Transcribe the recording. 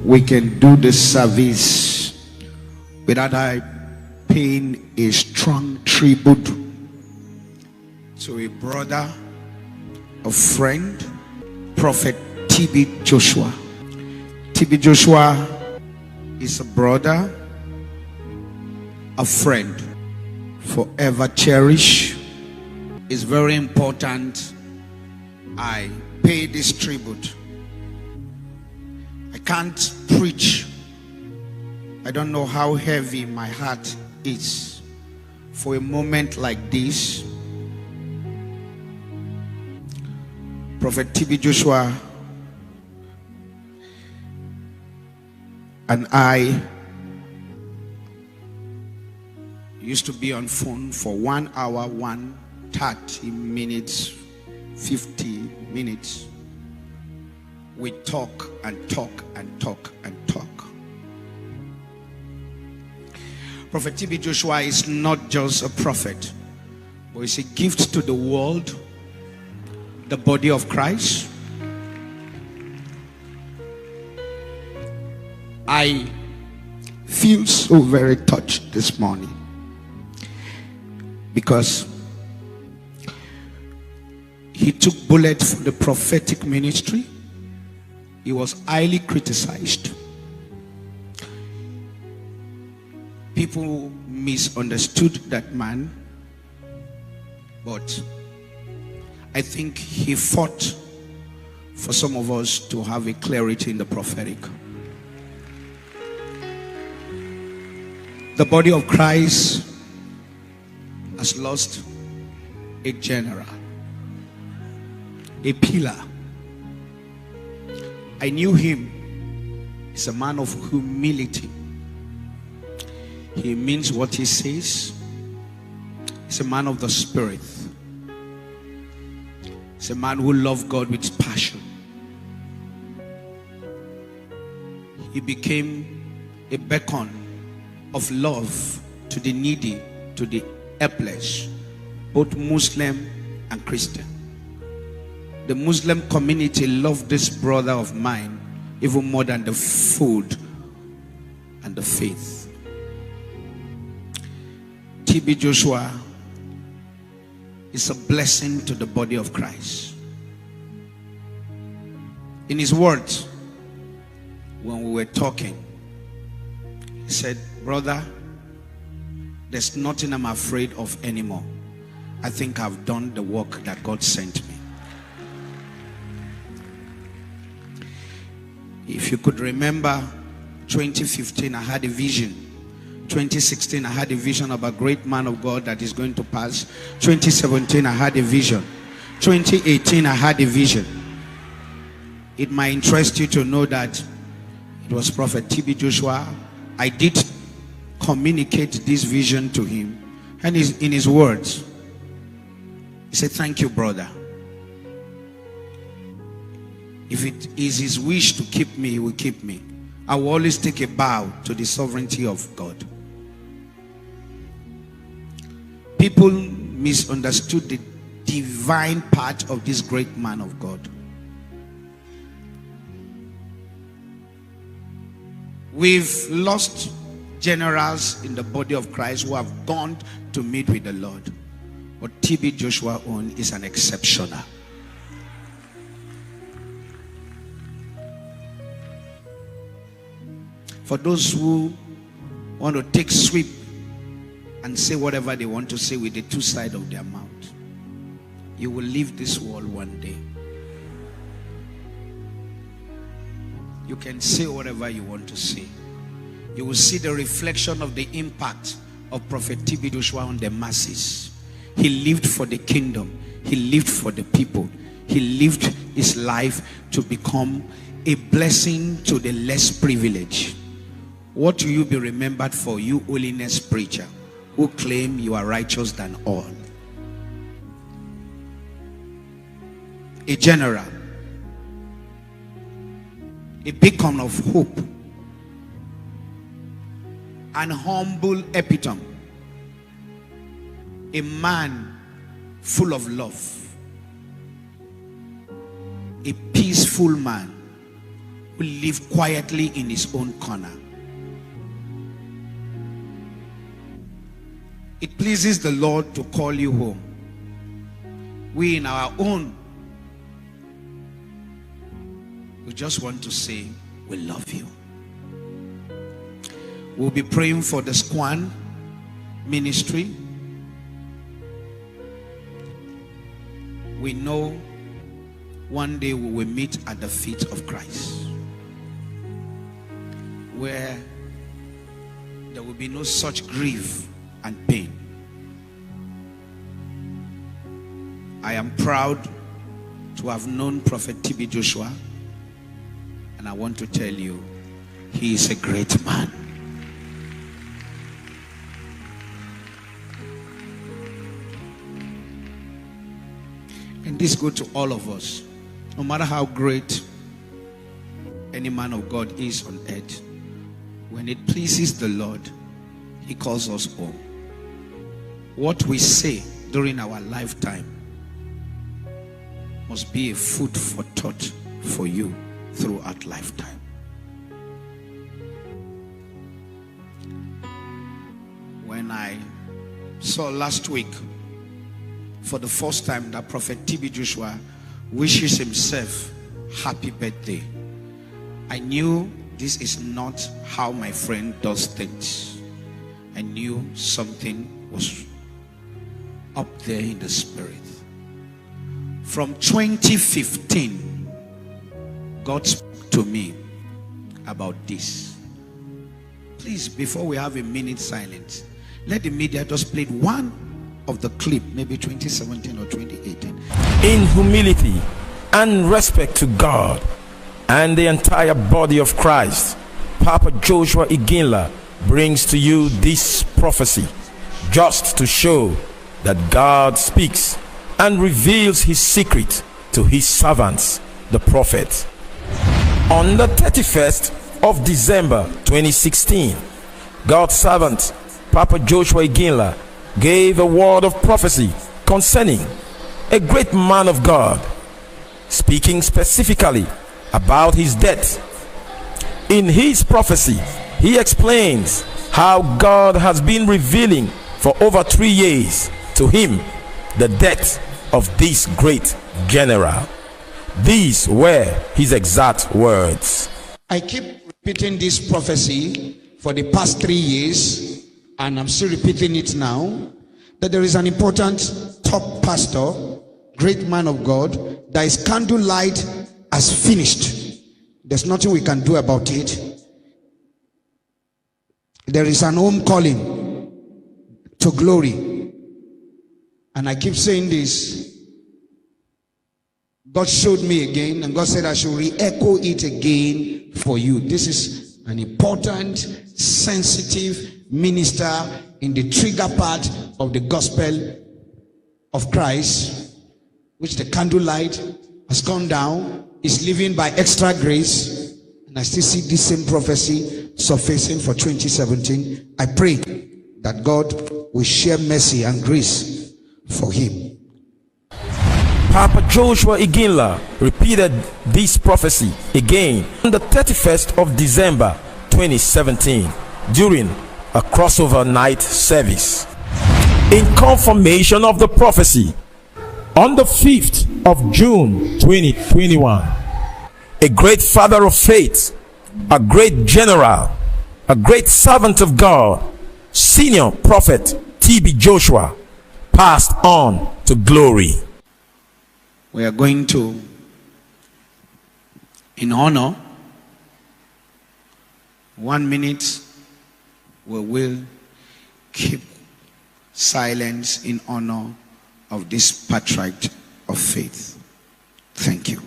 we can do the service without I paying a strong tribute to a brother, a friend, Prophet TB Joshua. TB Joshua is a brother, a friend, forever cherished. It's very important I pay this tribute. I can't preach. I don't know how heavy my heart is for a moment like this. Prophet TB Joshua and I used to be on phone for 1 hour, 1:30 minutes, 50 minutes. We talk and talk and talk and talk. Prophet TB Joshua is not just a prophet, but it's a gift to the world, the body of Christ. I feel so very touched this morning because he took bullet for the prophetic ministry. He was highly criticized. People misunderstood that man, but I think he fought for some of us to have a clarity in the prophetic. The body of Christ has lost a general, a pillar. I knew him. He's a man of humility. He means what he says. He's a man of the spirit. He's a man who loved God with passion. He became a beacon of love to the needy, to the helpless, both Muslim and Christian. The Muslim community loved this brother of mine even more than the food and the faith. TB Joshua is a blessing to the body of Christ. In his words, when we were talking, he said, "Brother, there's nothing I'm afraid of anymore. I think I've done the work that God sent me." If you could remember, 2015 I had a vision. 2016 I had a vision of a great man of God that is going to pass. 2017 I had a vision. 2018 I had a vision. It might interest you to know that it was Prophet TB Joshua. I did communicate this vision to him, and in his words, he said, "Thank you, brother. If it is his wish to keep me, he will keep me. I will always take a bow to the sovereignty of God." People misunderstood the divine part of this great man of God. We've lost generals in the body of Christ who have gone to meet with the Lord. But TB Joshua own is an exceptional. For those who want to take sweep and say whatever they want to say with the two sides of their mouth, you will leave this world one day. You can say whatever you want to say. You will see the reflection of the impact of Prophet TB Joshua on the masses. He lived for the kingdom. He lived for the people. He lived his life to become a blessing to the less privileged. What will you be remembered for, you holiness preacher who claim you are righteous than all? A general, a beacon of hope, an humble epitome, a man full of love, a peaceful man who lived quietly in his own corner. It pleases the Lord to call you home. We in our own, we just want to say, we love you. We'll be praying for the Squan ministry. We know one day we will meet at the feet of Christ, where there will be no such grief and pain. I am proud to have known Prophet TB Joshua, and I want to tell you, he is a great man. And this goes to all of us. No matter how great any man of God is on earth, when it pleases the Lord, he calls us home. What we say during our lifetime must be a food for thought for you throughout lifetime. When I saw last week for the first time that Prophet TB Joshua wishes himself happy birthday, I knew this is not how my friend does things. I knew something was up there in the spirit. From 2015, God spoke to me about this. Please, before we have a minute silence, let the media just play one of the clip, maybe 2017 or 2018. In humility and respect to God and the entire body of Christ, Papa Joshua Iginla brings to you this prophecy just to show that God speaks and reveals his secret to his servants, the prophet. On the 31st of December 2016, God's servant Papa Joshua Iginla gave a word of prophecy concerning a great man of God, speaking specifically about his death. In his prophecy, he explains how God has been revealing for over 3 years to him the death of this great general. These were his exact words. I keep repeating this prophecy for the past 3 years, and I'm still repeating it now, that there is an important top pastor, great man of God, that his candlelight has finished. There's nothing we can do about it. There is an home calling to glory. And I keep saying this. God showed me again, and God said I should re-echo it again for you. This is an important, sensitive minister in the trigger part of the gospel of Christ, which the candlelight has gone down, is living by extra grace, and I still see this same prophecy surfacing for 2017. I pray that God will share mercy and grace for him. Papa Joshua Iginla repeated this prophecy again on the 31st of December 2017 during a crossover night service. In confirmation of the prophecy, on the 5th of June 2021, a great father of faith, a great general, a great servant of God, senior prophet TB Joshua, passed on to glory. We are going to, in honor, 1 minute, we will keep silence in honor of this patriarch of faith. Thank you.